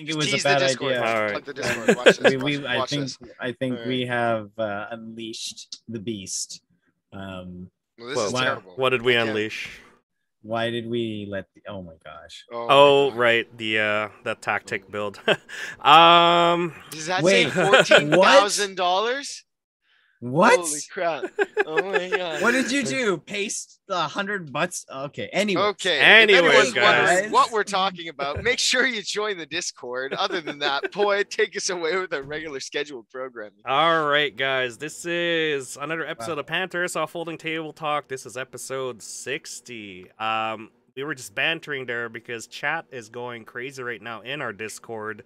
think it Just was a tease the bad Discord. idea. All right. Plug the Discord. Watch this. Watch this. I think All we have unleashed the beast. Well, this is terrible. What did we I can't- unleash? Why did we let the? Oh my gosh! Oh, my God. right, the tactic build. Does that say Wait, $14,000? What? Holy crap! Oh my God! What did you do? Paste $100? Okay. Anyway. Okay. Anyways, if anyone's guys. wondering what we're talking about, make sure you join the Discord. Other than that, boy, take us away with our regular scheduled programming. All right, guys, this is another episode of Panther Airsoft Folding Table Talk. This is episode 60. We were just bantering there because chat is going crazy right now in our Discord.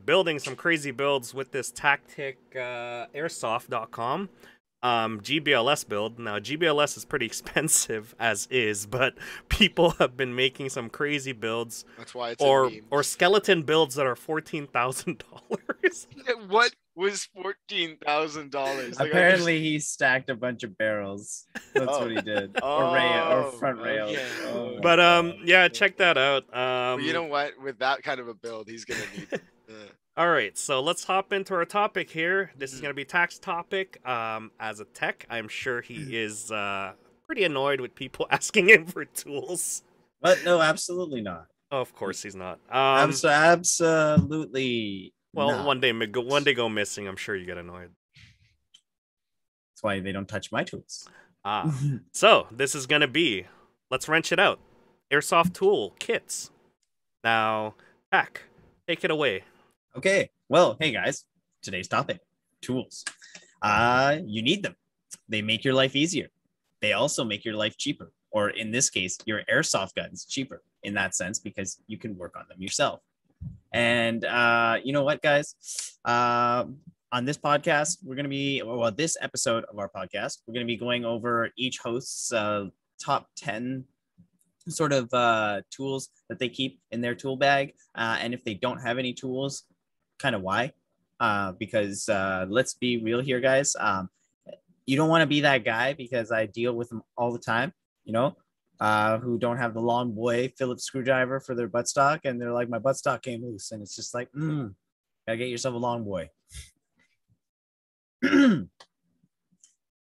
Building some crazy builds with this tactic airsoft.com GBLS build. Now GBLS is pretty expensive as is, but people have been making some crazy builds. That's why it's or skeleton builds that are $14,000. What was $14,000? Apparently he stacked a bunch of barrels. That's what he did. Or front rails. Okay. Oh, But yeah, check that out. Well, you know what? With that kind of a build, he's gonna need. All right, so let's hop into our topic here. This is gonna be Tack's topic. As a tech, I'm sure he is pretty annoyed with people asking him for tools. But no, absolutely not. Oh, of course he's not. Absolutely. Well, not. one day go missing. I'm sure you get annoyed. That's why they don't touch my tools. So this is gonna be. Let's wrench it out. Airsoft tool kits. Now, Tack, take it away. Okay. Well, hey guys, today's topic, tools. You need them. They make your life easier. They also make your life cheaper. Or in this case, your airsoft guns cheaper in that sense because you can work on them yourself. And you know what, guys? On this podcast, we're going to be, well, this episode of our podcast, we're going to be going over each host's top 10 sort of tools that they keep in their tool bag. And if they don't have any tools, kind of why? Because let's be real here, guys. You don't want to be that guy because I deal with them all the time, you know, who don't have the long boy Phillips screwdriver for their buttstock. And they're like, my buttstock came loose. And it's just like, gotta get yourself a long boy.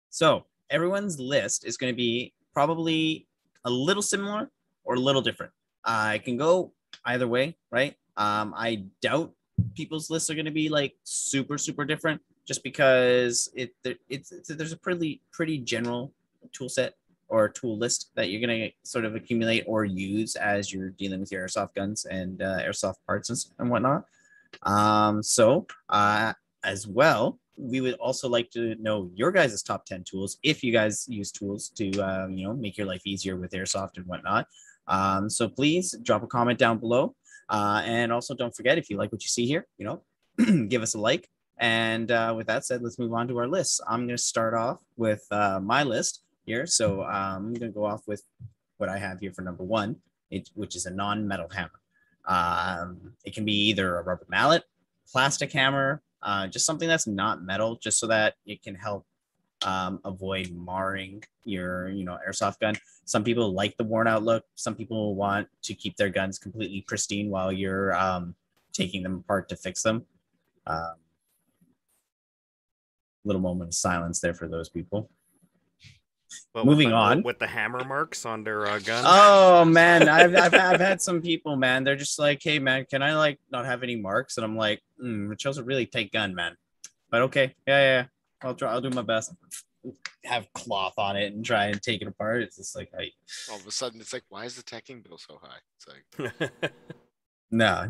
So everyone's list is going to be probably a little similar or a little different. It can go either way, right? I doubt people's lists are going to be like super different just because there's a pretty general tool set or tool list that you're going to sort of accumulate or use as you're dealing with your airsoft guns and airsoft parts and whatnot. So as well, we would also like to know your guys' top 10 tools if you guys use tools to make your life easier with airsoft and whatnot. So please drop a comment down below. And also don't forget, if you like what you see here, give us a like. And with that said, let's move on to our list. I'm going to start off with my list here. So I'm going to go off with what I have here for number one, which is a non-metal hammer. It can be either a rubber mallet, plastic hammer, just something that's not metal, just so that it can help avoid marring your airsoft gun. Some people like the worn out look. Some people want to keep their guns completely pristine while you're taking them apart to fix them. Little moment of silence there for those people. Well, moving on with the hammer marks on their gun. Oh man, I've had some people, man. They're just like, hey man, can I like not have any marks? And I'm like, it shows a really tight gun, man. But okay, yeah. I'll do my best. Have cloth on it and try and take it apart. It's just like, all of a sudden, it's like, why is the teching bill so high? It's like, no.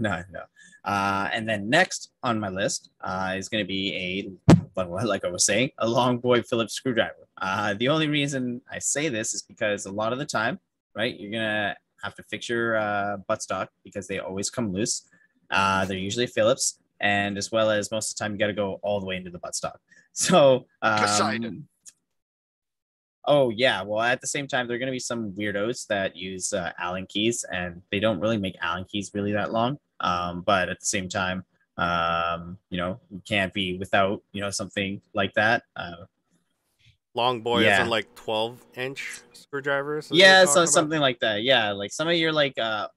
And then next on my list is going to be like I was saying, a long boy Phillips screwdriver. The only reason I say this is because a lot of the time, right, you're gonna have to fix your buttstock because they always come loose. They're usually Phillips, and as well as most of the time, you got to go all the way into the buttstock. So, Poseidon. Oh yeah, well at the same time, there are going to be some weirdos that use Allen keys, and they don't really make Allen keys really that long. But at the same time, you can't be without something like that. Long boy Yeah. isn't like 12-inch screwdrivers. Yeah, so something like that. Yeah, like some of your like I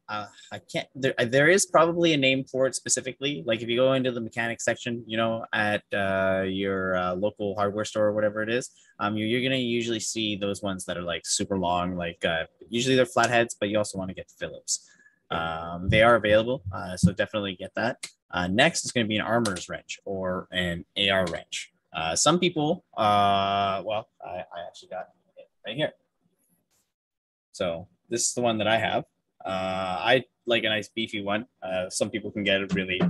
can't there is probably a name for it specifically. Like if you go into the mechanics section, you know, at your local hardware store or whatever it is, you're gonna usually see those ones that are like super long. Like usually they're flatheads, but you also want to get Phillips. They are available, so definitely get that. Next is going to be an armorer's wrench or an AR wrench. Some people, well, I actually got it right here. So this is the one that I have. I like a nice beefy one. Some people can get a really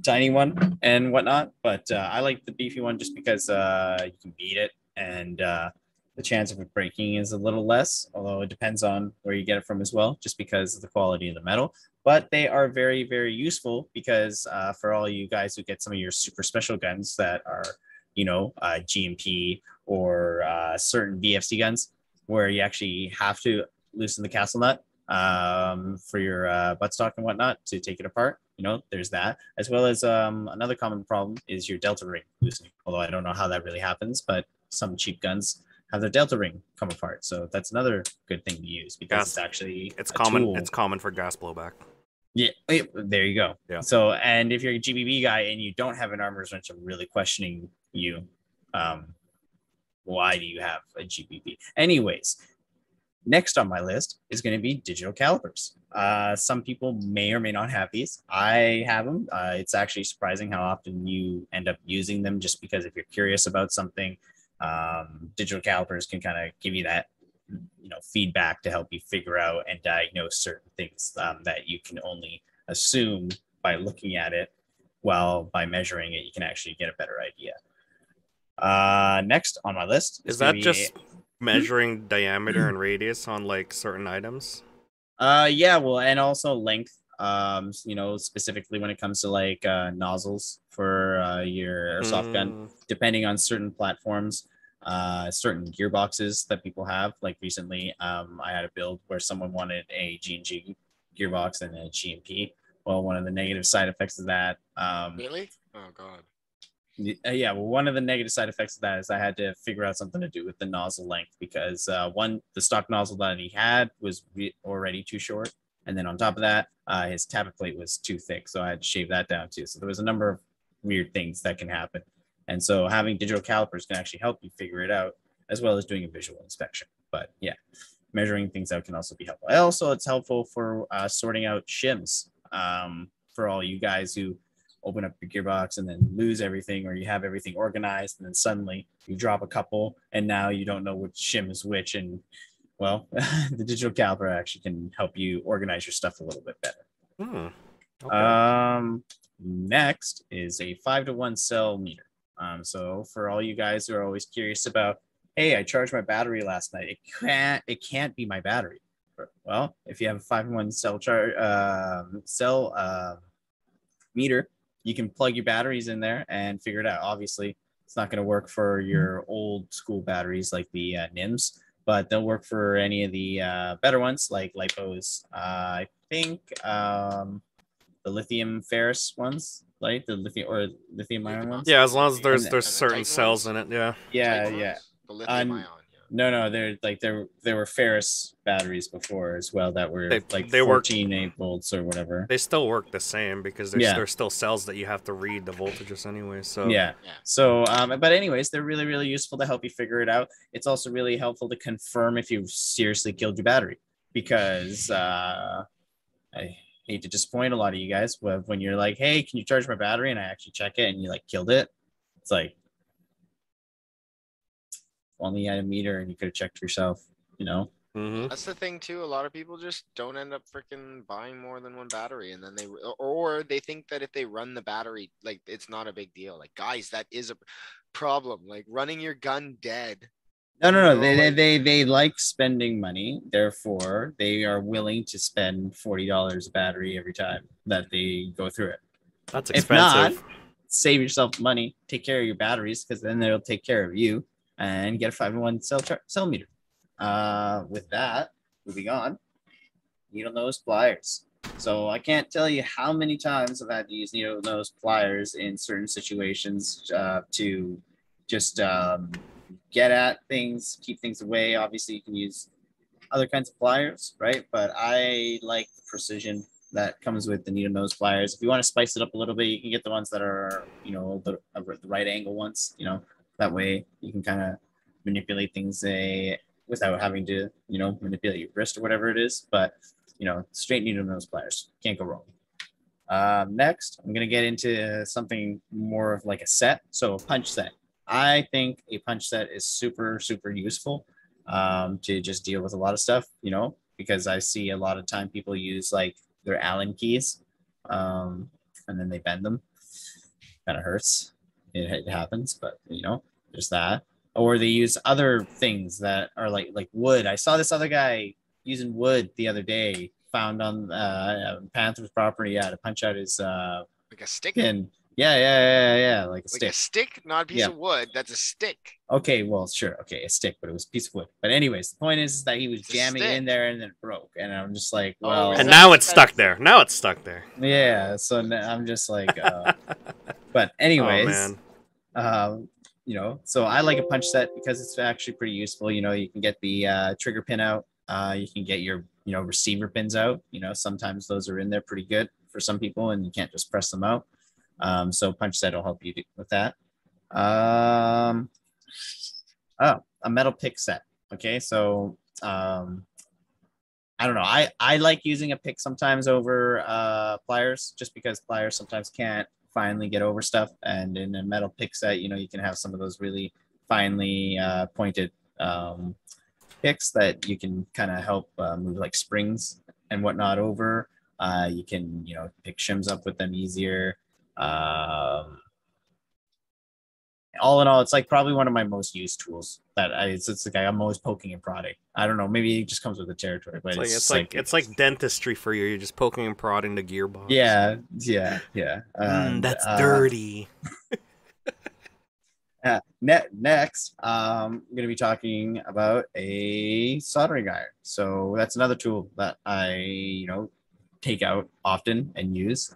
tiny one and whatnot, but I like the beefy one just because you can beat it, and the chance of it breaking is a little less, although it depends on where you get it from as well, just because of the quality of the metal. But they are very, very useful because for all you guys who get some of your super special guns that are, you know, GMP or certain VFC guns, where you actually have to loosen the castle nut for your buttstock and whatnot to take it apart. You know, there's that, as well as another common problem is your delta ring loosening. Although I don't know how that really happens, but some cheap guns have their delta ring come apart. So that's another good thing to use because it's actually it's a common. tool. It's common for gas blowback. Yeah, there you go. Yeah. So, and if you're a GBB guy and you don't have an armorer's wrench, I'm really questioning you. Why do you have a GBB? Anyways, next on my list is going to be digital calipers. Some people may or may not have these. I have them. It's actually surprising how often you end up using them, just because if you're curious about something, digital calipers can kind of give you that, you know, feedback to help you figure out and diagnose certain things that you can only assume by looking at it, while by measuring it you can actually get a better idea. Next on my list is that just measuring diameter and radius on like certain items? Yeah, well, and also length. You know, specifically when it comes to like nozzles for your airsoft gun, depending on certain platforms, certain gearboxes that people have. Like recently, I had a build where someone wanted a G&G gearbox and a GMP. Well, one of the negative side effects of that. Really? Oh God. Yeah, well, one of the negative side effects of that is I had to figure out something to do with the nozzle length because one, the stock nozzle that he had was already too short, and then on top of that, his tappet plate was too thick, so I had to shave that down too. So there was a number of weird things that can happen, and so having digital calipers can actually help you figure it out, as well as doing a visual inspection. But yeah, measuring things out can also be helpful. Also, it's helpful for sorting out shims for all you guys who open up your gearbox and then lose everything, or you have everything organized and then suddenly you drop a couple and now you don't know which shim is which. And well, the digital caliper actually can help you organize your stuff a little bit better. Okay. Next is a 5-to-1 cell meter. So for all you guys who are always curious about, hey, I charged my battery last night, it can't be my battery. Well, if you have a 5-to-1 cell meter, you can plug your batteries in there and figure it out. Obviously, it's not going to work for your old school batteries like the NIMS, but they'll work for any of the better ones like LiPos. I think the lithium ferrous ones, like the lithium ion ones. Yeah, as long as there's certain cells in it. Yeah. Yeah. The lithium ion. No, there were ferrous batteries before as well that were they 14 volts or whatever. They still work the same because there's still cells that you have to read the voltages anyway. So yeah. So but anyways, they're really, really useful to help you figure it out. It's also really helpful to confirm if you've seriously killed your battery, because I hate to disappoint a lot of you guys when you're like, hey, can you charge my battery? And I actually check it and you like killed it. It's like, only had a meter and you could have checked yourself, you know. That's the thing too. A lot of people just don't end up freaking buying more than one battery, and then they think that if they run the battery, like, it's not a big deal. Like, guys, that is a problem. Like, running your gun dead. No. They like spending money. Therefore, they are willing to spend $40 a battery every time that they go through it. That's expensive. If not, save yourself money. Take care of your batteries, because then they'll take care of you. And get a 5-in-1 cell meter. With that, moving on, needle nose pliers. So I can't tell you how many times I've had to use needle nose pliers in certain situations to just get at things, keep things away. Obviously, you can use other kinds of pliers, right? But I like the precision that comes with the needle nose pliers. If you want to spice it up a little bit, you can get the ones that are, the right angle ones. That way you can kind of manipulate things without having to, manipulate your wrist or whatever it is. But straight needle nose pliers, can't go wrong. Next, I'm gonna get into something more of like a set. So a punch set. I think a punch set is super, super useful to just deal with a lot of stuff, because I see a lot of time people use like their Allen keys and then they bend them. Kind of hurts. It happens, but there's that. Or they use other things that are like wood. I saw this other guy using wood the other day, found on Panther's property, to punch out his like a stick. pin. Yeah, like a stick. Like a stick, not a piece of wood. That's a stick. Okay, well, sure. Okay, a stick, but it was a piece of wood. But anyways, the point is that he was jamming it in there and then it broke. And I'm just like, well. And now it's stuck there. Now it's stuck there. Yeah, so I'm just like, but anyways, so I like a punch set because it's actually pretty useful. You can get the trigger pin out. You can get your, receiver pins out. Sometimes those are in there pretty good for some people and you can't just press them out. So punch set will help you with that. A metal pick set. Okay, so I don't know. I like using a pick sometimes over pliers, just because pliers sometimes can't finally get over stuff. And in a metal pick set, you can have some of those really finely pointed picks that you can kind of help move like springs and whatnot over. You can pick shims up with them easier. All in all, it's like probably one of my most used tools that it's like I'm always poking and prodding. I don't know, maybe it just comes with the territory, but it's like dentistry for you. You're just poking and prodding the gearbox. Yeah. That's dirty. Next, I'm going to be talking about a soldering iron. So that's another tool that I take out often and use.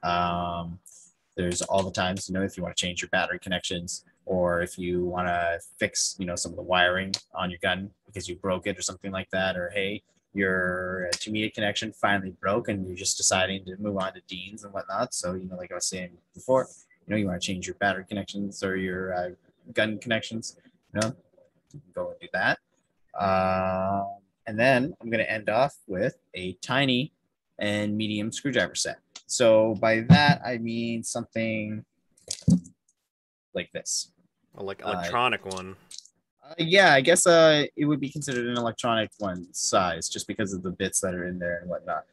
There's all the times, if you want to change your battery connections, or if you want to fix, some of the wiring on your gun because you broke it or something like that, or hey, your intermediate connection finally broke and you're just deciding to move on to Dean's and whatnot. So, like I was saying before, you want to change your battery connections or your gun connections, you can go and do that. And then I'm going to end off with a tiny and medium screwdriver set. So by that, I mean something like this. Like electronic one. Yeah, I guess it would be considered an electronic one size just because of the bits that are in there and whatnot.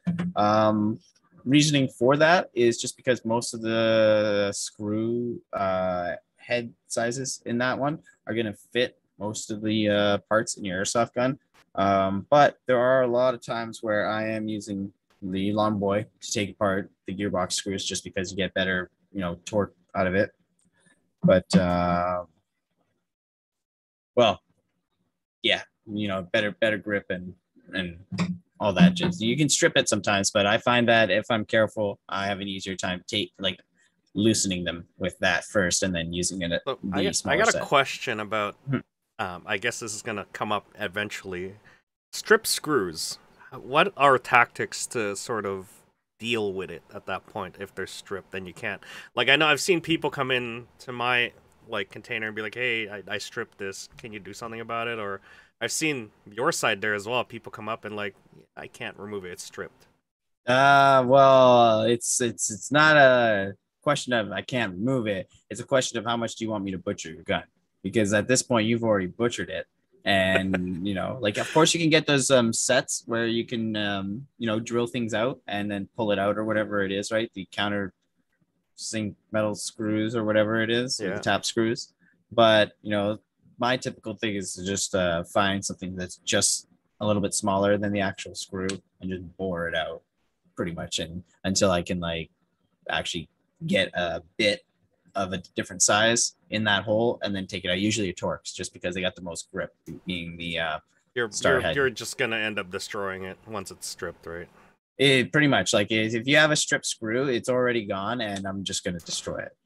Reasoning for that is just because most of the screw head sizes in that one are going to fit most of the parts in your airsoft gun. But there are a lot of times where I am using the long boy to take apart the gearbox screws just because you get better, torque out of it. But, well, yeah, better grip and all that. Just you can strip it sometimes, but I find that if I'm careful, I have an easier time loosening them with that first and then using it. So I got a question about. I guess this is gonna come up eventually. Strip screws. What are tactics to sort of deal with it at that point if they're stripped? Then you can't. Like I know I've seen people come in to my container and be like, "Hey, I stripped this. Can you do something about it?" Or I've seen your side there as well. People come up and like, "I can't remove it. It's stripped." Well, it's not a question of I can't remove it. It's a question of how much do you want me to butcher your gun? Because at this point you've already butchered it. And of course you can get those sets where you can drill things out and then pull it out or whatever it is, right? The counter sink metal screws or whatever it is, or the tap screws. But my typical thing is to just find something that's just a little bit smaller than the actual screw and just bore it out pretty much, and until I can actually get a bit of a different size in that hole and then take it out. Usually a Torx, just because they got the most grip, being the you're just gonna end up destroying it once it's stripped, right? It pretty much if you have a stripped screw, it's already gone and I'm just gonna destroy it.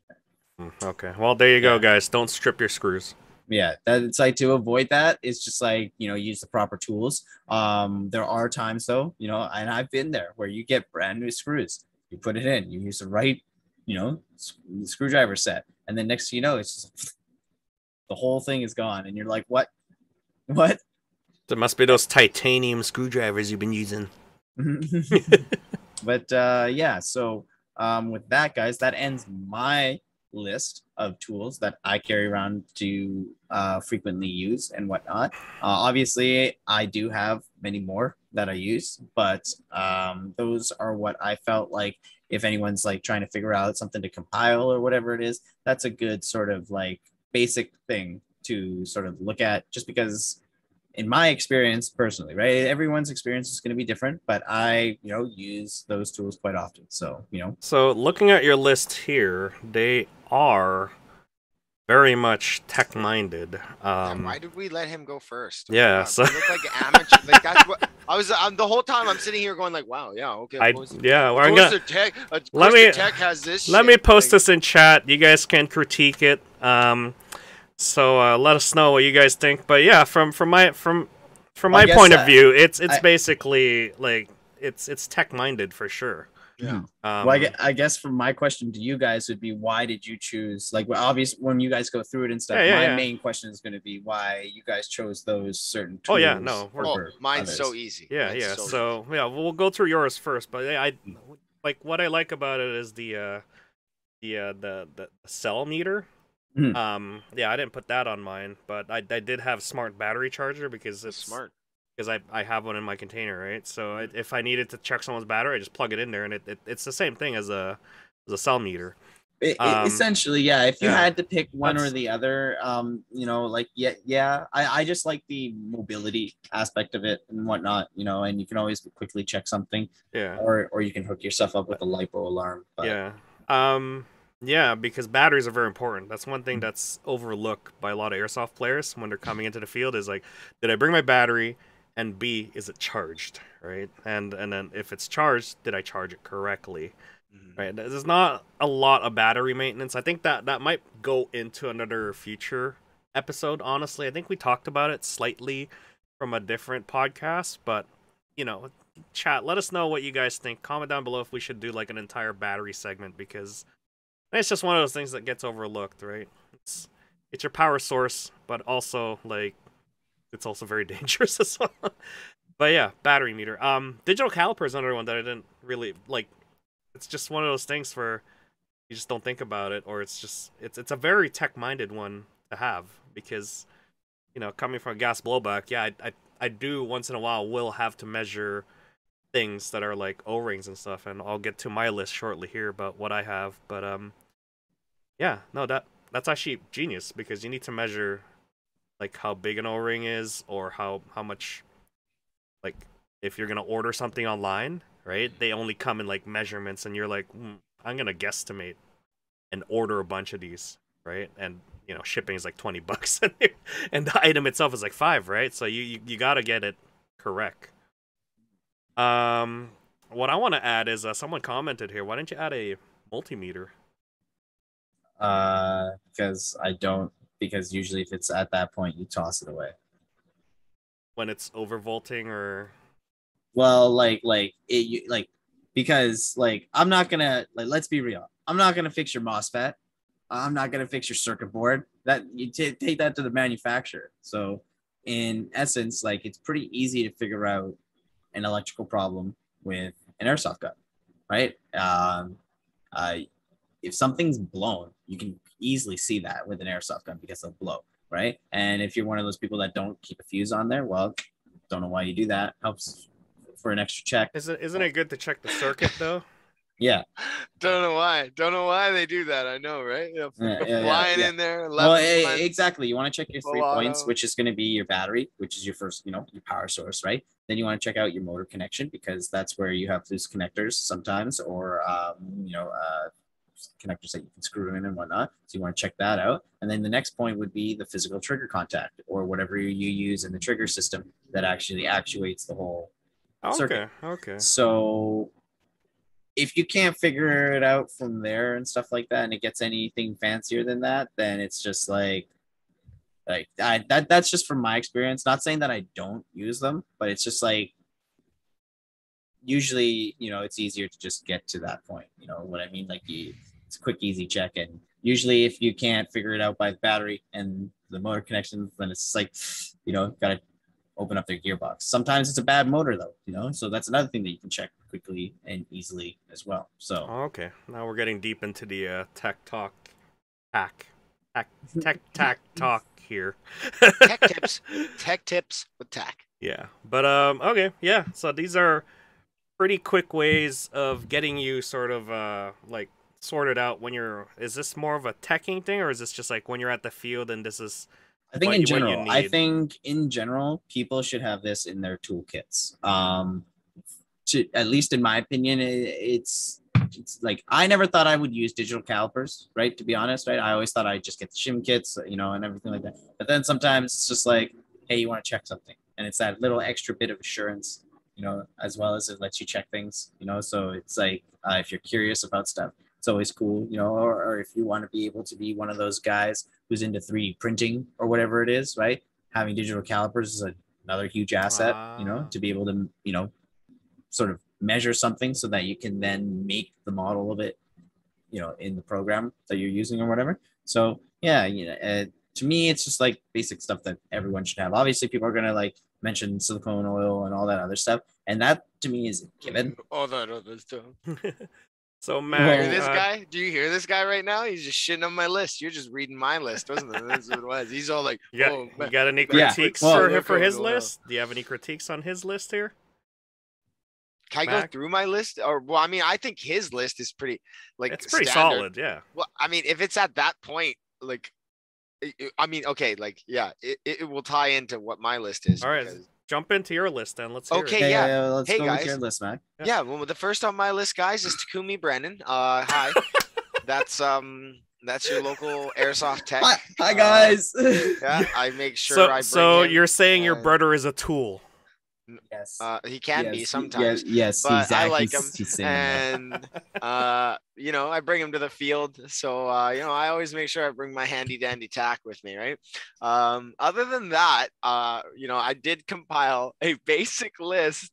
Okay, well there you go, guys. Don't strip your screws. Yeah, that's like to avoid that. It's just like, use the proper tools. There are times though, and I've been there where you get brand new screws, you put it in, you use the right, screwdriver set, and then next thing you know, it's just, the whole thing is gone, and you're like, what? There must be those titanium screwdrivers you've been using. But yeah, so with that, guys, that ends my list of tools that I carry around to frequently use and whatnot. Obviously, I do have many more that I use, but those are what I felt like if anyone's like trying to figure out something to compile or whatever it is, that's a good sort of like basic thing to sort of look at, just because in my experience personally, right? Everyone's experience is going to be different, but I, use those tools quite often. So, So looking at your list here, they are very much tech-minded. Why did we let him go first? Yeah, so we look like amateur. Like that's what I was. The whole time I'm sitting here going like, wow, yeah, okay. Tech has this. Let me post this in chat. You guys can critique it. So let us know what you guys think. But yeah, from my point of view, it's basically like it's tech-minded for sure. Yeah. Well, I guess from my question to you guys would be, why did you choose, like, well, obviously when you guys go through it and stuff, my main question is going to be why you guys chose those certain tools. Oh yeah, no, mine's others. so easy. Yeah. So yeah, we'll go through yours first. But I like what I like about it is the cell meter. Mm-hmm. Yeah, I didn't put that on mine, but I did have smart battery charger because it's smart. Because I have one in my container, right? So if I needed to check someone's battery, I just plug it in there, and it's the same thing as a cell meter. Essentially, yeah. If you had to pick one or the other, I just like the mobility aspect of it and whatnot, and you can always quickly check something. Yeah. Or you can hook yourself up with a LiPo alarm. But... Yeah. Yeah, because batteries are very important. That's one thing that's overlooked by a lot of airsoft players when they're coming into the field is like, did I bring my battery? And B, is it charged, right? And then if it's charged, did I charge it correctly? Right? There's not a lot of battery maintenance. I think that might go into another future episode, honestly. I think we talked about it slightly from a different podcast, but, chat, let us know what you guys think. Comment down below if we should do, like, an entire battery segment, because it's just one of those things that gets overlooked, right? It's your power source, but also, like, it's also very dangerous as well. But yeah, battery meter. Digital caliper is another one that I didn't really like. It's just one of those things where you just don't think about it, or it's a very tech-minded one to have, because coming from a gas blowback, yeah, I do once in a while will have to measure things that are like O-rings and stuff, and I'll get to my list shortly here about what I have. But yeah, no, that's actually genius, because you need to measure like how big an O-ring is, or how much, like, if you're gonna order something online, right? They only come in like measurements, and you're like, I'm gonna guesstimate and order a bunch of these, right? And shipping is like $20, and the item itself is like $5, right? So you gotta get it correct. What I want to add is someone commented here. Why didn't you add a multimeter? Because I don't. Because usually if it's at that point, you toss it away. When it's overvolting, or... Well, because I'm not gonna, let's be real. I'm not gonna fix your MOSFET. I'm not gonna fix your circuit board. That you take that to the manufacturer. So in essence, it's pretty easy to figure out an electrical problem with an airsoft gun, right? If something's blown, you can easily see that with an airsoft gun because they'll blow, right? And if you're one of those people that don't keep a fuse on there, well, don't know why you do that. Helps for an extra check. Isn't it good to check the circuit though? Yeah. Don't know why they do that. I know, right? Flying in there. Well, exactly. You want to check your 3 points, which is going to be your battery, which is your first, your power source, right? Then you want to check out your motor connection, because that's where you have loose connectors sometimes, or connectors that you can screw in and whatnot. So you want to check that out. And then the next point would be the physical trigger contact, or whatever you use in the trigger system that actually actuates the whole circuit. Okay. So if you can't figure it out from there and stuff like that, and it gets anything fancier than that, then it's just like, Like that's just from my experience. Not saying that I don't use them, but it's just like usually, it's easier to just get to that point. You know what I mean? Like it's a quick, easy check. And usually if you can't figure it out by the battery and the motor connections, then it's just like, gotta open up their gearbox. Sometimes it's a bad motor though, so that's another thing that you can check quickly and easily as well. So Okay, now we're getting deep into the tech talk, tech talk here. Tech tips with tack. Yeah, but okay, yeah. So these are pretty quick ways of getting you sort of like sorted out when you're. Is this more of a teching thing, or is this just like when you're at the field and this is? I think what in general, people should have this in their toolkits. At least in my opinion, it's like I never thought I would use digital calipers, right? To be honest, right? I always thought I'd just get the shim kits, and everything like that. But then sometimes it's just like, hey, you want to check something, and it's that little extra bit of assurance, as well as it lets you check things, So it's like if you're curious about stuff, it's always cool, or if you want to be able to be one of those guys who's into 3D printing or whatever it is, right? Having digital calipers is another huge asset, to be able to, sort of measure something so that you can then make the model of it, in the program that you're using or whatever. So yeah, to me, it's just like basic stuff that everyone should have. Obviously, people are going to like mention silicone oil and all that other stuff. And that to me is given. All that other stuff. So Mac, this guy? Do you hear this guy right now? He's just shitting on my list. You're just reading my list, wasn't it? That's what it was. He's all like, you got any critiques for his list? Do you have any critiques on his list here? Can I go through my list? Or well, I mean, I think his list is pretty it's pretty standard. solid, yeah. Well, I mean, if it's at that point, like, I mean, okay, like, yeah, it will tie into what my list is. All right, jump into your list then. Let's hear it. Okay, yeah. Let's go guys. With your list, Mac. Yeah, well, the first on my list, guys, is Takumi Brennan. Hi. That's your local airsoft tech. Hi guys. Yeah, I make sure I bring So him, you're saying your brother is a tool? Yes. He can be sometimes. Yes, but exactly. I like him, and I bring him to the field. So I always make sure I bring my handy dandy tack with me, right? Other than that, I did compile a basic list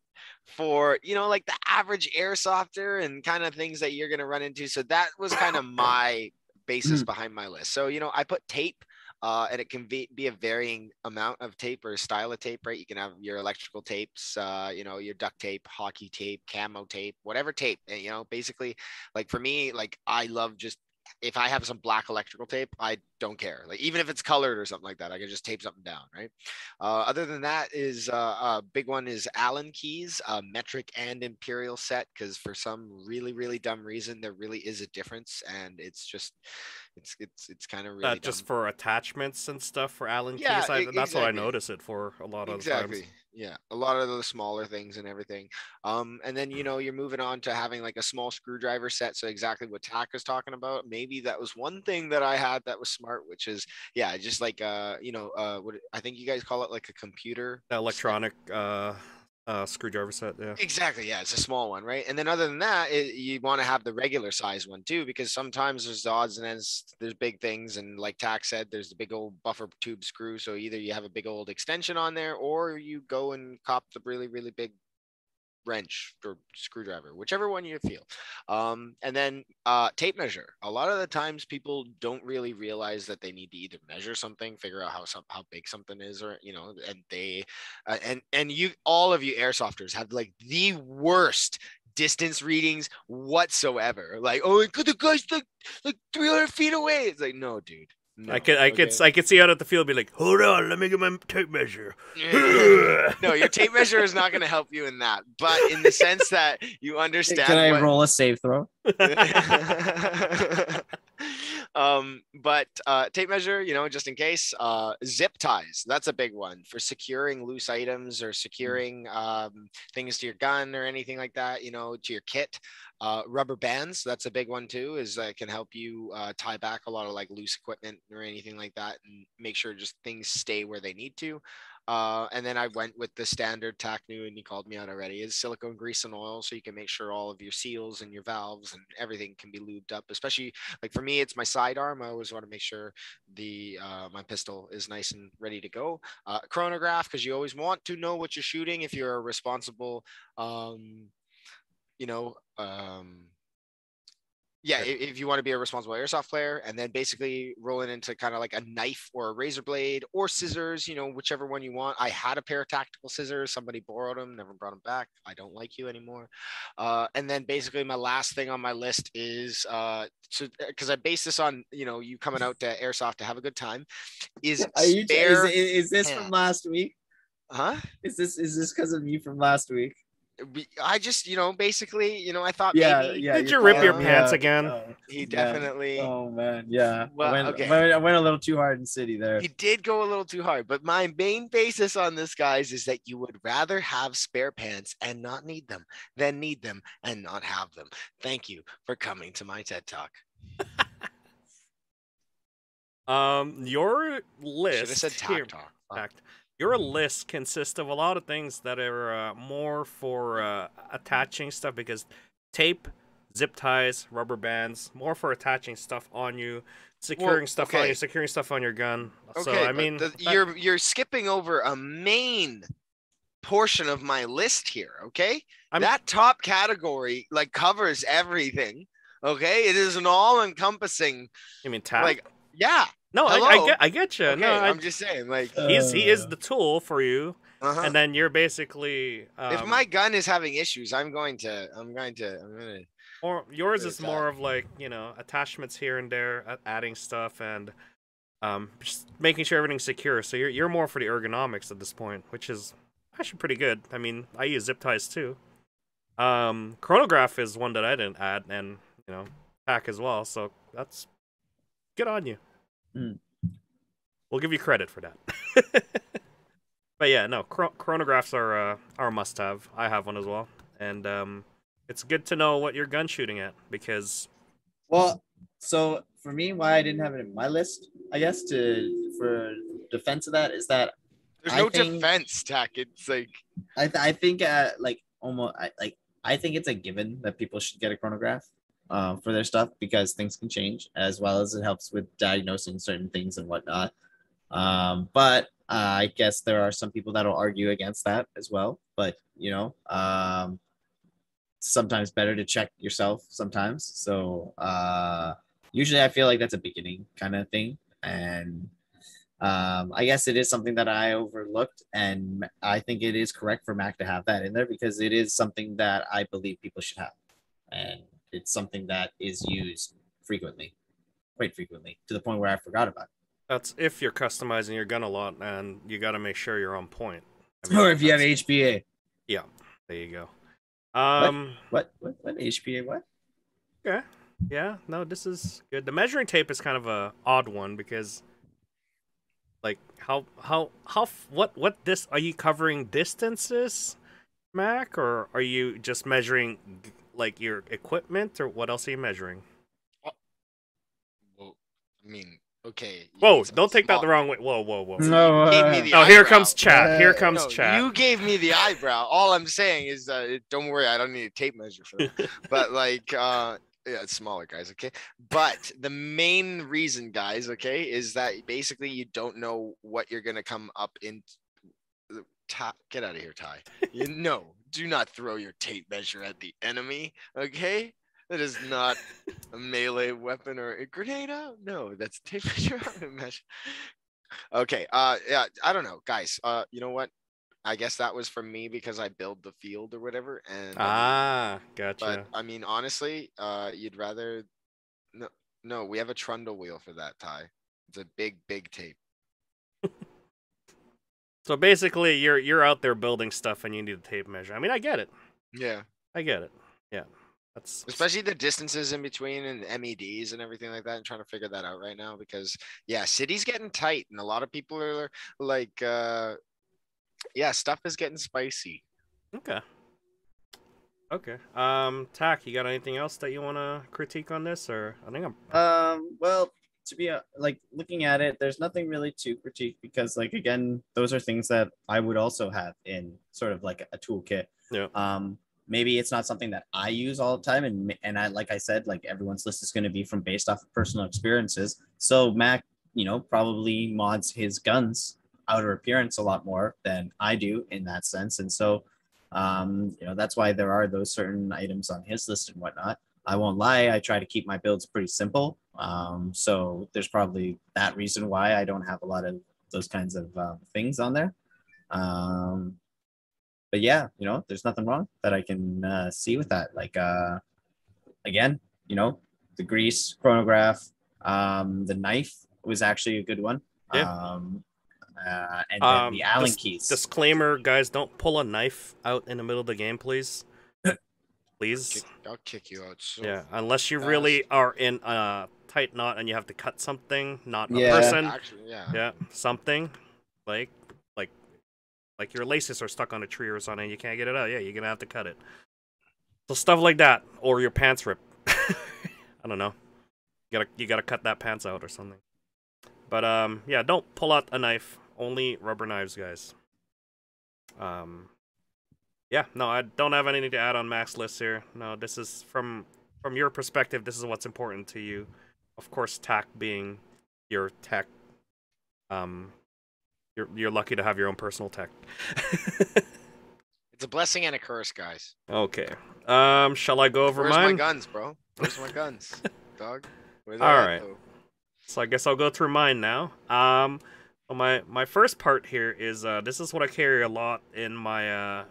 for like the average airsofter and kind of things that you're gonna run into. So that was kind of my basis behind my list. So I put tape. And it can be a varying amount of tape or style of tape, right? You can have your electrical tapes, your duct tape, hockey tape, camo tape, whatever tape. And, basically, like for me, like I love just if I have some black electrical tape, I don't care. Like even if it's colored or something like that, I can just tape something down, right? Other than that is a big one is Allen keys, metric and imperial set, because for some really, really dumb reason, there really is a difference, and it's just it's kind of really just for attachments and stuff for Allen keys. Yeah, that's exactly. what I notice it for a lot of times. Yeah, a lot of the smaller things and everything. And then you're moving on to having like a small screwdriver set. So exactly what Tack was talking about. Maybe that was one thing that I had that was smart, which is just like what I think you guys call it, like a computer electronic screwdriver set. Yeah, exactly. Yeah, it's a small one, right? And then other than that, you want to have the regular size one too, because sometimes there's odds and ends, there's big things, and like Tack said, there's the big old buffer tube screw. So either you have a big old extension on there, or you go and cop the really, really big wrench or screwdriver, whichever one you feel. And then tape measure. A lot of the times people don't really realize that they need to either measure something, figure out how big something is, or and they and you, all of you airsofters, have like the worst distance readings whatsoever. Like, oh, the guy's like 300 feet away. It's like, no, dude. No, I could see out at the field, be like, hold on, let me get my tape measure. No, your tape measure is not going to help you in that, but in the sense that you understand. Can I roll a save throw? But tape measure, just in case. Zip ties, that's a big one for securing loose items or securing things to your gun or anything like that, to your kit. Rubber bands, that's a big one too, is can help you tie back a lot of like loose equipment or anything like that, and make sure just things stay where they need to. And then I went with the standard tack new, and he called me out already, is silicone grease and oil, so you can make sure all of your seals and your valves and everything can be lubed up. Especially like for me, it's my sidearm. I always want to make sure the my pistol is nice and ready to go. Chronograph, because you always want to know what you're shooting if you're a responsible, you know, yeah, if you want to be a responsible airsoft player, and then basically rolling into kind of like a knife or a razor blade or scissors, you know, whichever one you want. I had a pair of tactical scissors. Somebody borrowed them, never brought them back. I don't like you anymore. And then basically my last thing on my list is, because I base this on, you know, you coming out to airsoft to have a good time, is spare is this pants. from last week? Huh? Is this because of me from last week? I just, you know, basically, you know, I thought maybe. Did you rip your pants again? Oh, he definitely. Oh man, yeah. Well, I went a little too hard in city there. He did go a little too hard, but my main basis on this, guys, is that you would rather have spare pants and not need them than need them and not have them. Thank you for coming to my TED Talk. Your list. Should have said TAC Talk. Your list consists of a lot of things that are more for attaching stuff, because tape, zip ties, rubber bands, more for attaching stuff on you, securing stuff on you, securing stuff on your gun. Okay, so I mean, you're skipping over a main portion of my list here. Okay, that top category like covers everything. Okay, it is an all-encompassing. You mean tap? Like, yeah. No, I get you. Okay, no, I'm just saying, like he is the tool for you, and then you're basically. If my gun is having issues, I'm gonna. Or yours is more of like, you know, attachments here and there, adding stuff, and just making sure everything's secure. So you're more for the ergonomics at this point, which is actually pretty good. I mean, I use zip ties too. Chronograph is one that I didn't add, and you know, pack as well. So that's good on you. We'll give you credit for that. But yeah, no, chronographs are a must-have. I have one as well, and it's good to know what you're gun shooting at, because. Well, so for me, why I didn't have it in my list, I guess, for defense of that is that there's no defense, Tack. It's like I think like almost I think it's a given that people should get a chronograph. For their stuff, because things can change, as well as it helps with diagnosing certain things and whatnot. But I guess there are some people that will argue against that as well. But you know, sometimes better to check yourself sometimes. So usually I feel like that's a beginning kind of thing, and I guess it is something that I overlooked, and I think it is correct for Mac to have that in there, because it is something that I believe people should have, and it's something that is used quite frequently, to the point where I forgot about it. That's if you're customizing your gun a lot, and you got to make sure you're on point. I mean, or if you have HPA. Yeah, there you go. What HPA? What? Okay. Yeah. No, this is good. The measuring tape is kind of a odd one, because, like, what this are you covering distances, Mac, or are you just measuring like your equipment, or what else are you measuring? Well, I mean, okay. Whoa! Don't take that the wrong way. Whoa! No. Here comes chat. Here comes chat. You gave me the eyebrow. All I'm saying is, don't worry, I don't need a tape measure for that. But like, yeah, it's smaller, guys. Okay. But the main reason, guys, okay, is that basically you don't know what you're gonna come up in. Get out of here, Ty. Do not throw your tape measure at the enemy, okay? That is not a melee weapon or a grenade out. No, that's a tape measure. Okay, yeah, I don't know, guys. You know what? I guess that was for me because I build the field or whatever. And gotcha. But I mean, honestly, you'd rather no, we have a trundle wheel for that, Ty. It's a big tape. So basically, you're out there building stuff, and you need a tape measure. I mean, I get it. Yeah, I get it. Yeah, that's especially the distances in between and MEDs and everything like that, and trying to figure that out right now, because yeah, city's getting tight, and a lot of people are like, yeah, stuff is getting spicy. Okay. Tack, you got anything else that you want to critique on this, or I think well, to be like looking at it, there's nothing really to critique because, like, again, those are things that I would also have in sort of like a toolkit. Yeah. Maybe it's not something that I use all the time, and I, like I said, like everyone's list is going to be from based off of personal experiences. So Mac, probably mods his guns outer appearance a lot more than I do in that sense, and so that's why there are those certain items on his list and whatnot. I won't lie, I try to keep my builds pretty simple. So there's probably that reason why I don't have a lot of those kinds of things on there. But yeah, there's nothing wrong that I can see with that. Like, again, the grease, chronograph, the knife was actually a good one. Yeah. And then the Allen keys. Disclaimer, guys, don't pull a knife out in the middle of the game, please. Please. I'll kick you out. So yeah, unless you really are in a tight knot and you have to cut something, not a Yeah. person. Actually, yeah. Yeah, something like your laces are stuck on a tree or something. You can't get it out. Yeah, you're gonna have to cut it. So stuff like that, or your pants rip. I don't know. You gotta cut that pants out or something. But yeah, don't pull out a knife. Only rubber knives, guys. Yeah, no, I don't have anything to add on Mac's list here. No, this is from your perspective. This is what's important to you. Of course, tack being your tech. You're lucky to have your own personal tech. It's a blessing and a curse, guys. Okay. Shall I go over Where's mine? my guns, bro? Where's my guns, dog? Where's All right. So I guess I'll go through mine now. So my first part here is this is what I carry a lot in my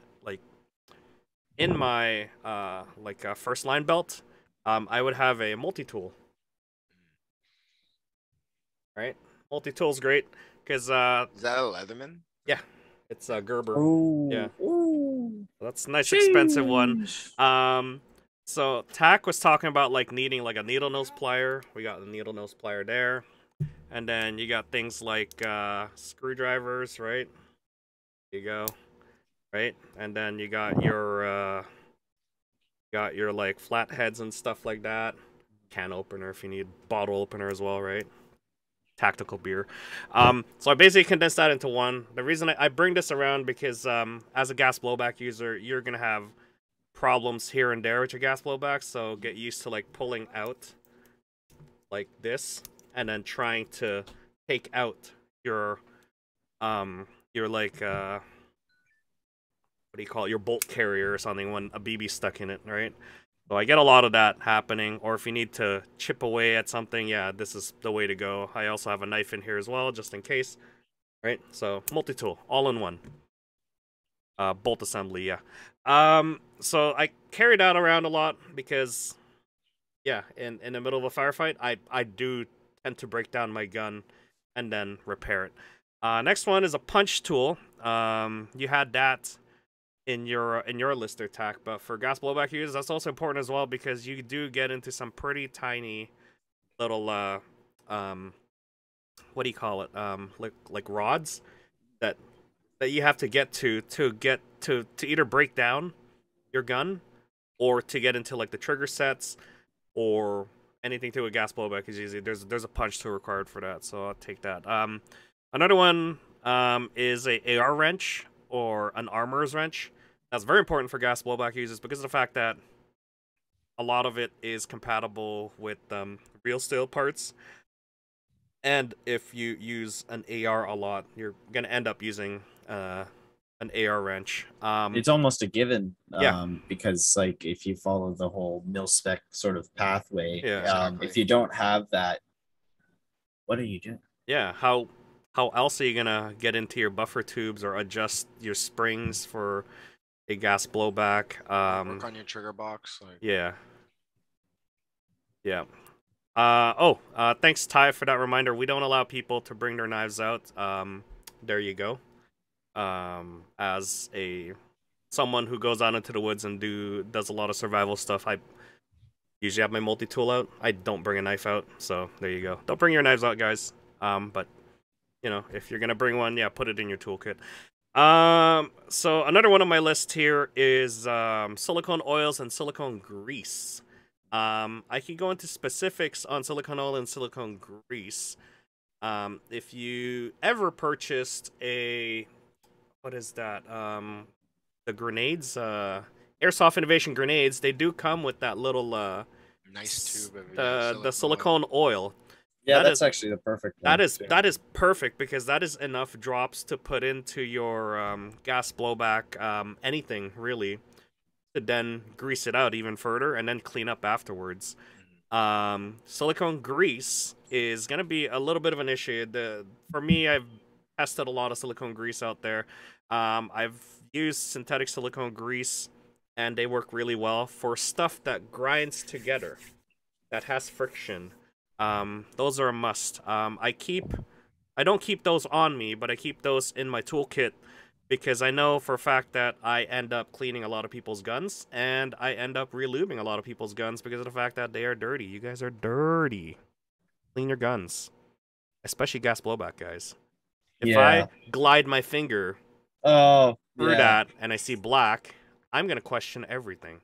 first line belt. I would have a multi-tool. Right? Multi-tool's great because Is that a Leatherman? yeah, it's a Gerber. Ooh. Yeah. Ooh. That's a nice expensive one. So Tack was talking about like needing like a needle nose plier. We got the needle nose plier there. And then you got things like screwdrivers, right? There you go. Right? And then you got your like flatheads and stuff like that. Can opener if you need, bottle opener as well, right? Tactical beer. So I basically condensed that into one. The reason I bring this around because as a gas blowback user, you're gonna have problems here and there with your gas blowback, so get used to like pulling out like this and then trying to take out your like what do you call it, your bolt carrier or something when a BB's stuck in it, right? So I get a lot of that happening. Or if you need to chip away at something, yeah, this is the way to go. I also have a knife in here as well, just in case, right? So multi-tool, all in one. Bolt assembly, yeah. So I carry that around a lot because, yeah, in the middle of a firefight, I do tend to break down my gun and then repair it. Next one is a punch tool. You had that in your lister tack, but for gas blowback users, that's also important as well because you do get into some pretty tiny little what do you call it? Like rods that you have to get to either break down your gun or to get into like the trigger sets or anything to a gas blowback is easy. There's a punch tool required for that, so I'll take that. Another one is a AR wrench or an armorer's wrench. That's very important for gas blowback users because of the fact that a lot of it is compatible with real steel parts. And if you use an AR a lot, you're going to end up using an AR wrench. It's almost a given, Yeah. because like if you follow the whole mil-spec sort of pathway, Yeah. Exactly. if you don't have that, what are you doing? Yeah, how else are you gonna get into your buffer tubes or adjust your springs for a gas blowback? Work on your trigger box. Like, Yeah. Yeah. Thanks Ty for that reminder. We don't allow people to bring their knives out. There you go. As someone who goes out into the woods and does a lot of survival stuff, I usually have my multi-tool out. I don't bring a knife out, so there you go. Don't bring your knives out, guys. But if you're gonna bring one, yeah, put it in your toolkit. So another one on my list here is silicone oils and silicone grease. I can go into specifics on silicone oil and silicone grease. If you ever purchased a, what is that? The grenades, Airsoft Innovation grenades, they do come with that little Nice tube of the silicone oil. Yeah, that's actually the perfect one. That is perfect because that is enough drops to put into your gas blowback, anything really, to then grease it out even further and then clean up afterwards. Silicone grease is gonna be a little bit of an issue. For me, I've tested a lot of silicone grease out there. I've used synthetic silicone grease, and they work really well for stuff that grinds together, that has friction. Those are a must. I don't keep those on me, but I keep those in my toolkit because I know for a fact that I end up cleaning a lot of people's guns, and I end up relubing a lot of people's guns because of the fact that they are dirty. You guys are dirty. Clean your guns, especially gas blowback guys. If I glide my finger through that and I see black, I'm gonna question everything.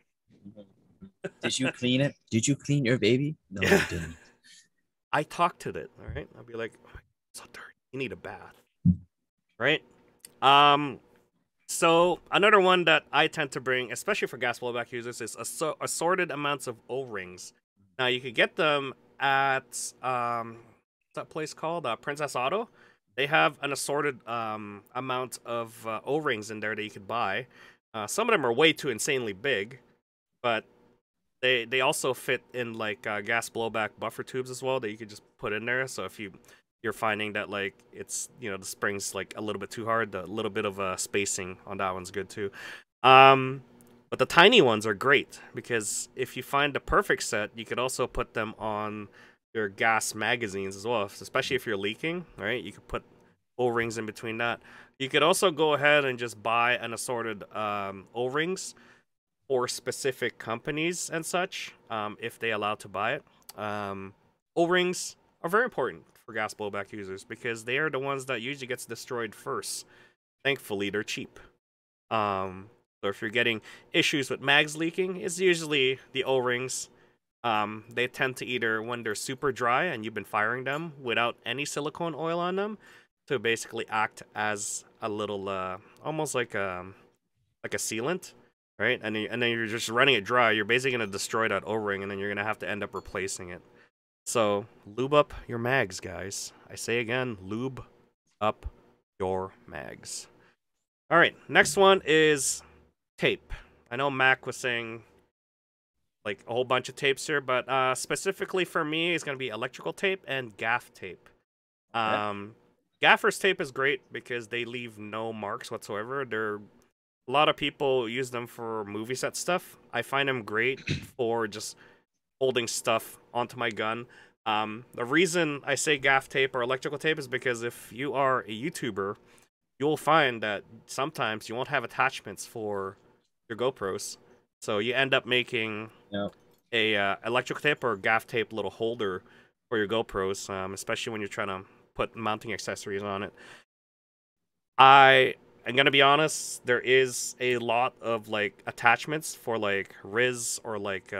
Did you clean it? Did you clean your baby? No, you didn't. I talk to it, all right? I'll be like, oh, it's so dirty. You need a bath, right? So another one that I tend to bring, especially for gas blowback users, is assorted amounts of O-rings. Now you could get them at what's that place called? Princess Auto. They have an assorted amount of O-rings in there that you could buy. Some of them are way too insanely big, but they also fit in like gas blowback buffer tubes as well that you could just put in there. So if you're finding that like it's, you know, the spring's like a little bit too hard, the little bit of spacing on that one's good too. But the tiny ones are great because if you find the perfect set, you could also put them on your gas magazines as well, especially if you're leaking, right? You could put O-rings in between that. You could also go ahead and just buy an assorted O-rings for specific companies and such, if they allow to buy it. O-rings are very important for gas blowback users because they are the ones that usually gets destroyed first. Thankfully, they're cheap. So if you're getting issues with mags leaking, it's usually the O-rings. They tend to either, when they're super dry and you've been firing them without any silicone oil on them, to basically act as a little, almost like a sealant, right? And then you're just running it dry. You're basically gonna destroy that O-ring, and then you're gonna have to end up replacing it. So lube up your mags, guys. I say again, lube up your mags. All right, next one is tape. I know Mac was saying like a whole bunch of tapes here, but specifically for me, it's gonna be electrical tape and gaff tape. Gaffer's tape is great because they leave no marks whatsoever. A lot of people use them for movie set stuff. I find them great for just holding stuff onto my gun. The reason I say gaff tape or electrical tape is because if you are a YouTuber, you'll find that sometimes you won't have attachments for your GoPros. So you end up making a electrical tape or gaff tape little holder for your GoPros, especially when you're trying to put mounting accessories on it. I'm gonna be honest, there is a lot of like attachments for like Riz or like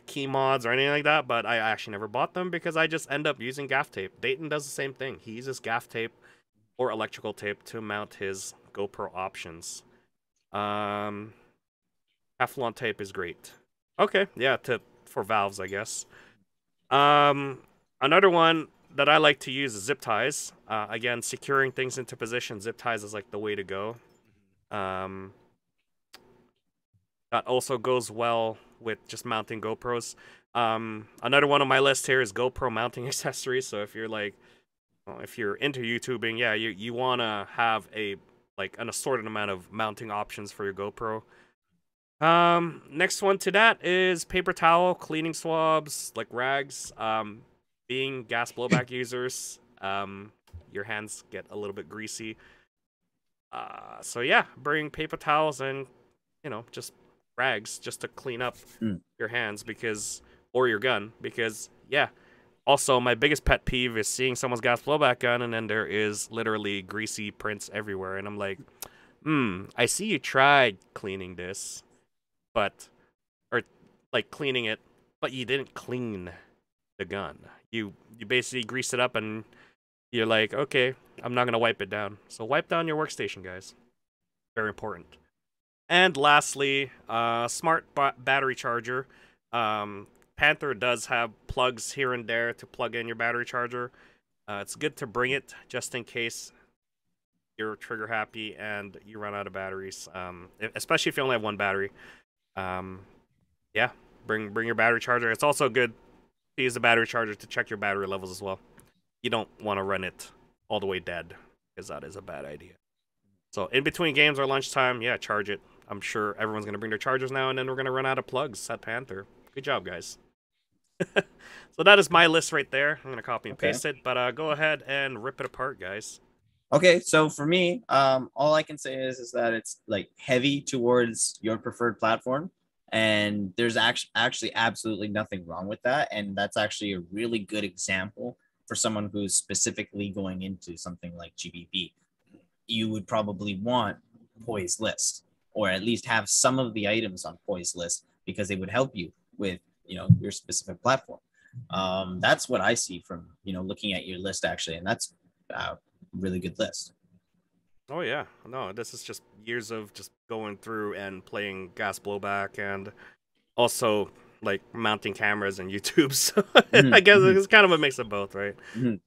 key mods or anything like that, but I actually never bought them because I just end up using gaff tape. Dayton does the same thing. He uses gaff tape or electrical tape to mount his GoPro options. Teflon tape is great. Okay, yeah, for valves, I guess. Another one that I like to use is zip ties. Again, securing things into position, zip ties is like the way to go. That also goes well with just mounting GoPros. Another one on my list here is GoPro mounting accessories. So if you're like, well, if you're into YouTubing, yeah, you want to have an assorted amount of mounting options for your GoPro. Next one to that is paper towel, cleaning swabs, like rags. Being gas blowback users, your hands get a little bit greasy. So yeah, bring paper towels and, just rags just to clean up your hands or your gun because, yeah. Also, my biggest pet peeve is seeing someone's gas blowback gun and then there is literally greasy prints everywhere. And I'm like, I see you tried cleaning this, but like cleaning it, but you didn't clean the gun. You basically grease it up and you're like, okay, I'm not gonna wipe it down. So wipe down your workstation, guys. Very important. And lastly, smart battery charger. Panther does have plugs here and there to plug in your battery charger. It's good to bring it just in case you're trigger happy and you run out of batteries. Especially if you only have one battery. Yeah, bring your battery charger. It's also good to use the battery charger to check your battery levels as well. You don't want to run it all the way dead, because that is a bad idea. So in between games or lunchtime, yeah, charge it. I'm sure everyone's going to bring their chargers now, and then we're going to run out of plugs at Panther. Good job, guys. So that is my list right there. I'm going to copy and paste it, but go ahead and rip it apart, guys. Okay, so for me, all I can say is that it's like heavy towards your preferred platform, and there's actually absolutely nothing wrong with that, and that's actually a really good example for someone who's specifically going into something like GBB. You would probably want Poise List, or at least have some of the items on Poise List, because they would help you with, you know, your specific platform. That's what I see from, you know, looking at your list, actually, and that's a really good list. Oh yeah, no, this is just years of just going through and playing gas blowback, and also like mounting cameras and YouTube. So I guess it's kind of a mix of both, right?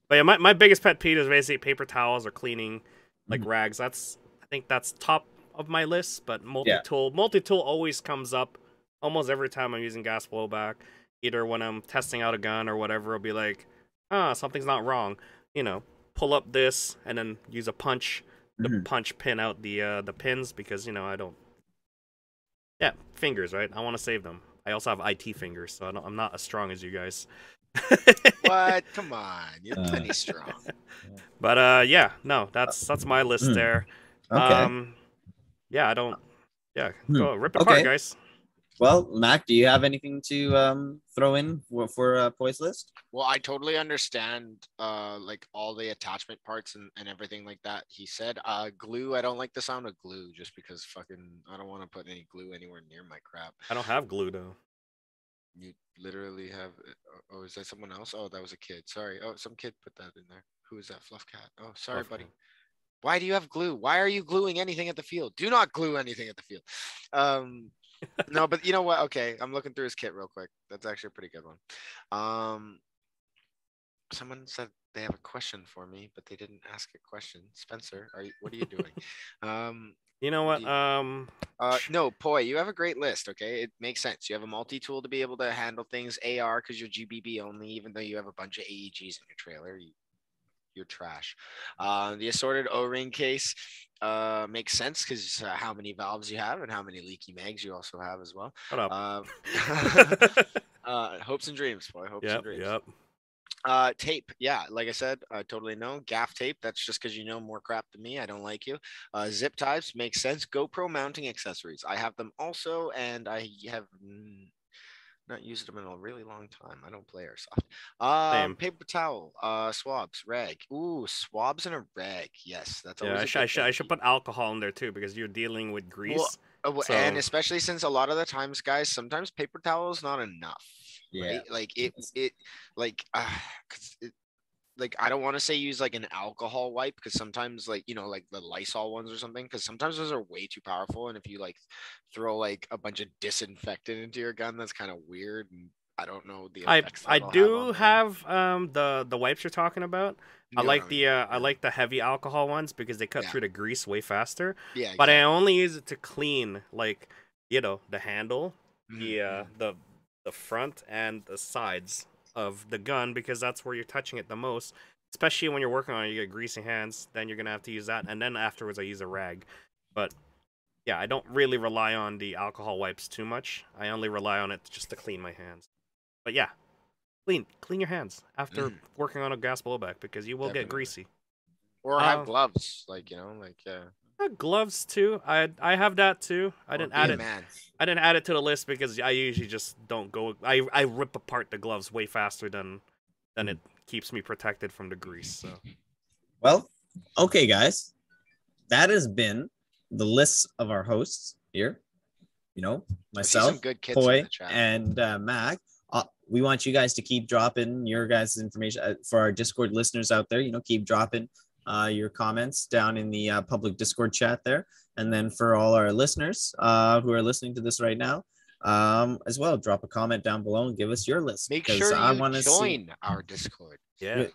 But yeah, my biggest pet peeve is basically paper towels or cleaning like rags. I think that's top of my list. But multi-tool always comes up almost every time I'm using gas blowback. Either when I'm testing out a gun or whatever, I'll be like, something's not wrong. You know, pull up this and then use a punch. The punch pin out the pins, because, you know, I don't. Yeah, fingers, right? I want to save them. I also have IT fingers, so I'm not as strong as you guys. What? Come on, you're plenty strong. But yeah, no, that's my list there. Okay. Yeah, I don't. Yeah, go rip it apart, guys. Well, Mac, do you have anything to throw in for Poise List? Well, I totally understand like all the attachment parts and everything like that. He said glue. I don't like the sound of glue, just because fucking I don't want to put any glue anywhere near my crap. I don't have glue though. You literally have. Oh, is that someone else? Oh, that was a kid. Sorry. Oh, some kid put that in there. Who is that? Fluff cat. Oh, sorry, buddy. Why do you have glue? Why are you gluing anything at the field? Do not glue anything at the field. No, but you know what? Okay, I'm looking through his kit real quick. That's actually a pretty good one. Someone said they have a question for me, but they didn't ask a question. Spencer, what are you doing? You know what? No, Poi, you have a great list. Okay, it makes sense. You have a multi-tool to be able to handle things. AR, because you're GBB only, even though you have a bunch of AEGs in your trailer. You're trash. The assorted O-ring case makes sense, because how many valves you have and how many leaky mags you also have as well. Shut up. Hopes and dreams, boy. Hopes and dreams. Yep. Tape, yeah, like I said, I totally know. Gaff tape, that's just because you know more crap than me. I don't like you. Zip ties makes sense. GoPro mounting accessories, I have them also, and I have not used them in a really long time. I don't play Airsoft. Paper towel, swabs, rag. Ooh, swabs and a rag. Yes, that's always. Yeah, I should put alcohol in there too, because you're dealing with grease. Well, and especially since a lot of the times, guys, sometimes paper towel is not enough. Yeah. Right? Like like I don't want to say use like an alcohol wipe, because sometimes, like, you know, like the Lysol ones or something, because sometimes those are way too powerful, and if you like throw like a bunch of disinfectant into your gun, that's kind of weird, and I don't know the effects. I do have the wipes you're talking about. I like the heavy alcohol ones, because they cut through the grease way faster. Yeah, exactly. But I only use it to clean, like, you know, the handle, the front and the sides of the gun, because that's where you're touching it the most, especially when you're working on it. You get greasy hands, then you're gonna have to use that, and then afterwards I use a rag. But yeah, I don't really rely on the alcohol wipes too much. I only rely on it just to clean my hands. But yeah, clean your hands after working on a gas blowback, because you will get greasy. Or have gloves, like, you know, like gloves too. I have that too. I didn't add it. I didn't add it to the list, because I usually just don't go. I rip apart the gloves way faster than it keeps me protected from the grease. So, well, okay, guys, that has been the list of our hosts here. you know, I see myself, some good kids in Poi, the chat. and Mac. We want you guys to keep dropping your guys' information for our Discord listeners out there. You know, keep dropping your comments down in the public Discord chat there. And then for all our listeners who are listening to this right now, as well, drop a comment down below and give us your list. Make because sure I you want to join our Discord. Yeah.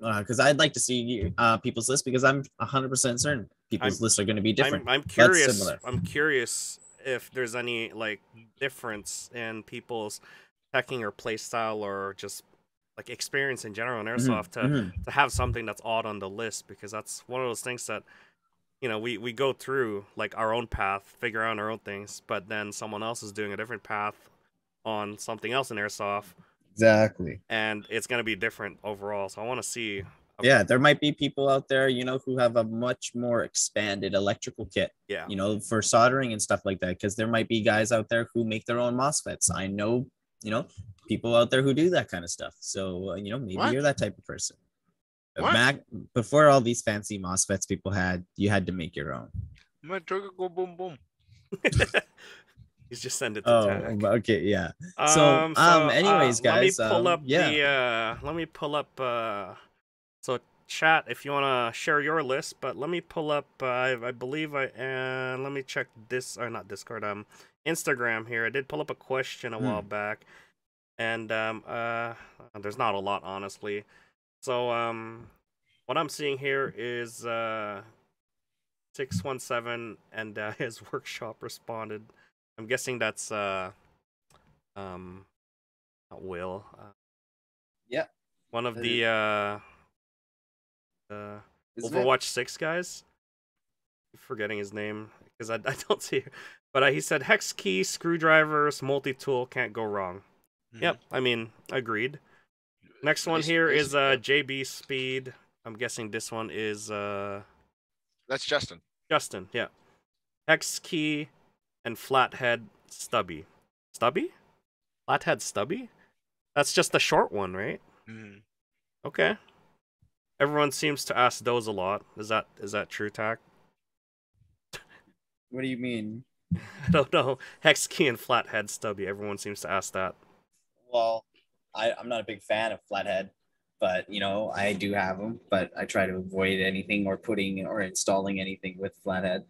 Because I'd like to see people's lists, because I'm 100% certain people's lists are going to be different. I'm but curious. similar. I'm curious if there's any like difference in people's teching or play style or just like experience in general in airsoft to have something that's odd on the list, because that's one of those things that, you know, we go through like our own path, figure out our own things, but then someone else is doing a different path on something else in airsoft. Exactly. And it's going to be different overall. So I want to see. Yeah, there might be people out there, you know, who have a much more expanded electrical kit, Yeah, you know, for soldering and stuff like that. Because there might be guys out there who make their own MOSFETs. I know, you know, people out there who do that kind of stuff. So, you know, maybe you're that type of person. Mac, before all these fancy MOSFETs people had, you had to make your own. Go boom boom. He's just send it to Tag. Okay, yeah. So, anyways, guys, let me pull up let me pull up so chat if you want to share your list, but let me pull up I believe let me check this, or not Discord, Instagram here. I did pull up a question a while back, and there's not a lot, honestly. So what I'm seeing here is 617 and his workshop responded. I'm guessing that's not Will. Yeah. One of the Overwatch 6 guys. I'm forgetting his name because I don't see it. But he said hex key, screwdrivers, multi-tool, can't go wrong. Yep, I mean, agreed. Next one here is JB Speed. I'm guessing this one is that's Justin. Justin, yeah. Hex key and flathead stubby. Stubby? Flathead stubby? That's just the short one, right? Okay. Everyone seems to ask those a lot. Is that true, Tack? What do you mean? I don't know. Hex key and flathead stubby. Everyone seems to ask that. Well, I'm not a big fan of flathead, but you know, I do have them, but I try to avoid anything or putting or installing anything with flathead.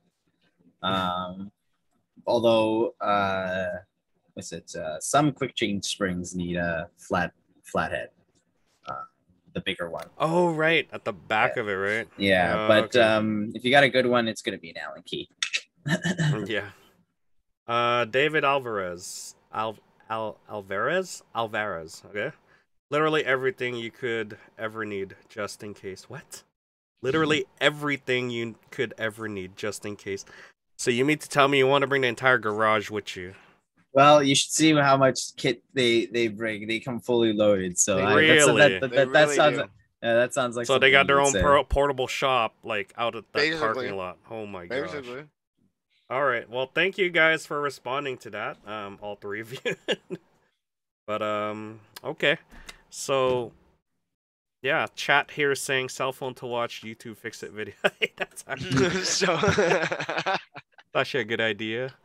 Although some quick change springs need a flathead, the bigger one. Oh, right, at the back of it, right? Yeah, but okay. If you got a good one, it's gonna be an Allen key. Yeah. David Alvarez. Alvarez. Okay. Literally everything you could ever need, just in case. What? Literally everything you could ever need, just in case. So you mean to tell me you want to bring the entire garage with you? Well, you should see how much kit they bring. They come fully loaded. So that sounds like. So they got their own portable shop, like out at the parking lot. Oh my gosh. Basically. All right. Well, thank you guys for responding to that. All three of you. But okay. So yeah, chat here is saying cell phone to watch YouTube fix it video. That's actually a good idea.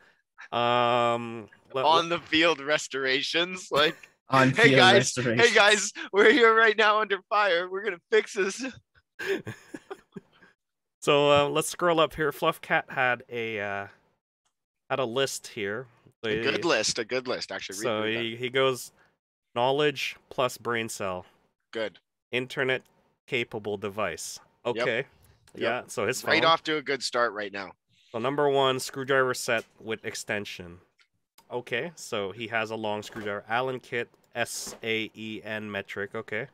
On the field restorations, like on hey guys, we're here right now under fire. We're gonna fix this. So let's scroll up here. Fluff Cat had a list here. So a good list, actually. So he goes knowledge plus brain cell. Good. Internet capable device. Okay. Yep. Yeah. So his phone. Right off to a good start right now. So number 1, screwdriver set with extension. Okay. So he has a long screwdriver. Allen kit, SAEN metric. Okay.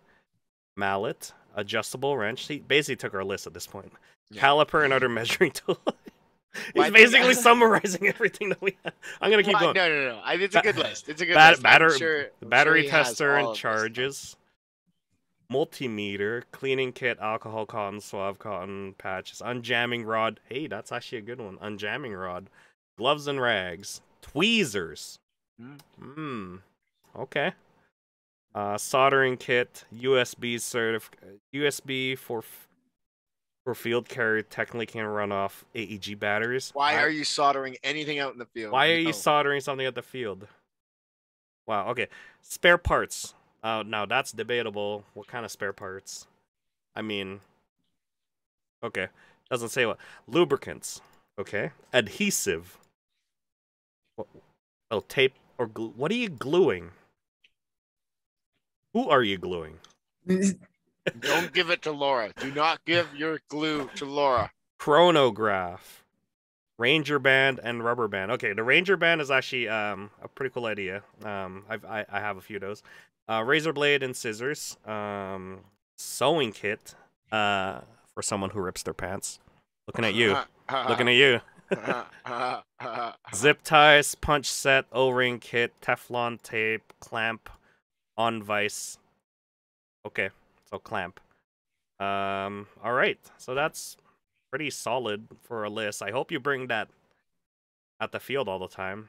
Mallet, adjustable wrench. He basically took our list at this point. Yeah. Caliper and other measuring tool. He's basically summarizing everything that we have. I'm gonna keep going. No. It's a good list. It's a good list. Battery tester and charges. Multimeter, cleaning kit, alcohol, cotton, swab, cotton patches, unjamming rod. Hey, that's actually a good one. Unjamming rod. Gloves and rags. Tweezers. Okay. Soldering kit, USB for for field carry technically can run off AEG batteries. Why are you soldering anything out in the field? Why are you soldering something at the field? Wow, okay. Spare parts. Now that's debatable. What kind of spare parts? I mean, okay. Doesn't say what. Lubricants. Okay. Adhesive. Oh, tape or glue. What are you gluing? Who are you gluing? Don't give it to Laura. Do not give your glue to Laura. Chronograph. Ranger band and rubber band. Okay, the Ranger band is actually a pretty cool idea. I have a few of those. Razor blade and scissors. Sewing kit. For someone who rips their pants. Looking at you. Looking at you. Zip ties, punch set, O-ring kit, Teflon tape, clamp, on vise. Okay, so clamp. All right, so that's pretty solid for a list. I hope you bring that at the field all the time.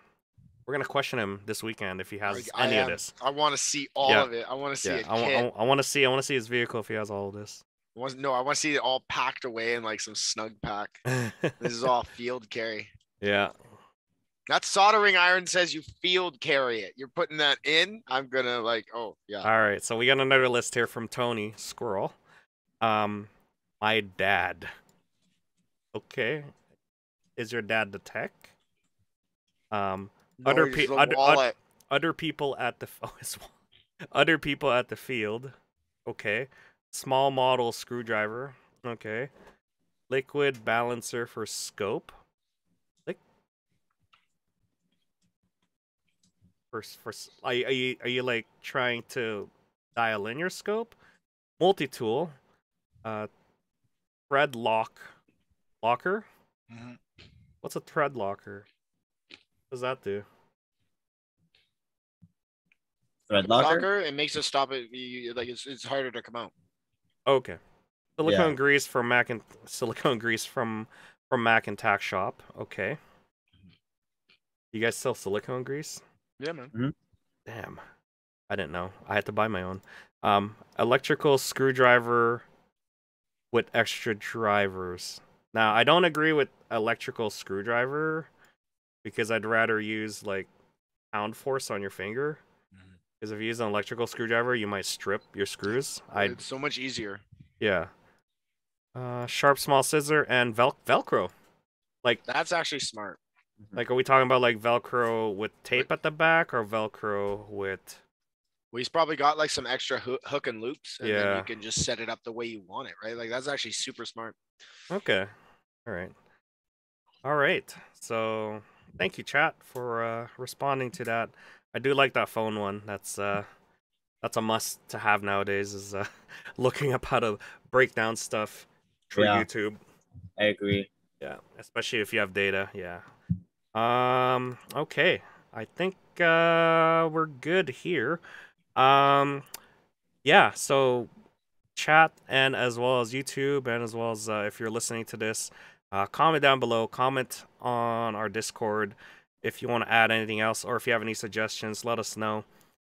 We're gonna question him this weekend if he has any of this. I want to see all of it. I want to see it. I want to see his vehicle if he has all of this. I want to see it all packed away in like some snug pack. This is all field carry. Yeah. That soldering iron says you field carry it. You're putting that in. I'm gonna like, oh yeah. All right, so we got another list here from Tony Squirrel. My dad. Okay, is your dad the tech? Other people at the other people at the field. Okay, small model screwdriver. Okay, liquid balancer for scope. Are you like trying to dial in your scope? Multi-tool, thread locker. Mm-hmm. What's a thread locker? What does that do? Thread locker. It makes it stop it. Like it's harder to come out. Okay. Silicone grease from Mac and silicone grease from Mac and Tack Shop. Okay. You guys sell silicone grease? Yeah, man. Mm-hmm. Damn. I didn't know. I had to buy my own. Electrical screwdriver with extra drivers. Now, I don't agree with electrical screwdriver because I'd rather use like pound force on your finger. Because if you use an electrical screwdriver, you might strip your screws. It's so much easier. Yeah. Sharp small scissor and Velcro. Like that's actually smart. Like, are we talking about like Velcro with tape at the back or Velcro with? Well, he's probably got like some extra hook and loops, and then Yeah. you can just set it up the way you want it, right? Like that's actually super smart. Okay. All right. So thank you, chat, for responding to that. I do like that phone one. That's a must to have nowadays. Is looking up how to break down stuff through YouTube. I agree. Yeah, especially if you have data. Yeah. Okay. I think we're good here. Yeah, so chat and as well as YouTube and as well as if you're listening to this, comment down below, comment on our Discord if you want to add anything else or if you have any suggestions, let us know.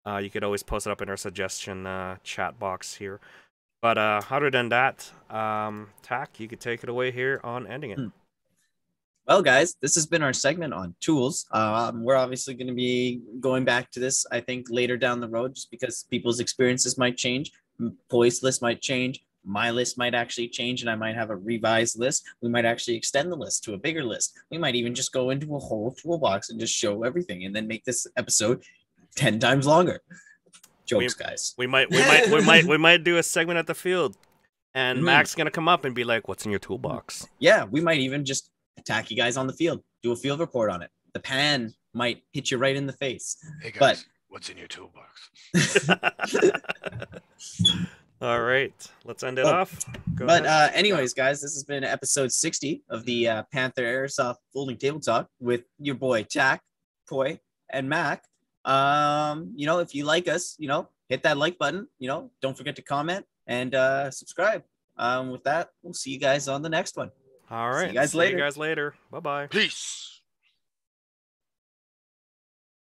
You could always post it up in our suggestion chat box here. But other than that, Tack, you could take it away here on ending it. Well, guys, this has been our segment on tools. We're obviously going to be going back to this, I think, later down the road, just because people's experiences might change. Poise list might change. My list might actually change, and I might have a revised list. We might actually extend the list to a bigger list. We might even just go into a whole toolbox and just show everything, and then make this episode 10 times longer. Jokes, guys. We might do a segment at the field, and Mac's gonna come up and be like, "What's in your toolbox?" Yeah, we might even just attack you guys on the field, do a field report on it. The pan might hit you right in the face. Hey guys, but what's in your toolbox? All right, let's end it off. Anyways, guys, this has been episode 60 of the Panther Airsoft Folding Table Talk with your boy Tack, Poi, and Mac. If you like us, hit that like button. Don't forget to comment and subscribe. With that, we'll see you guys on the next one. All right. See you guys later. Bye-bye. Peace.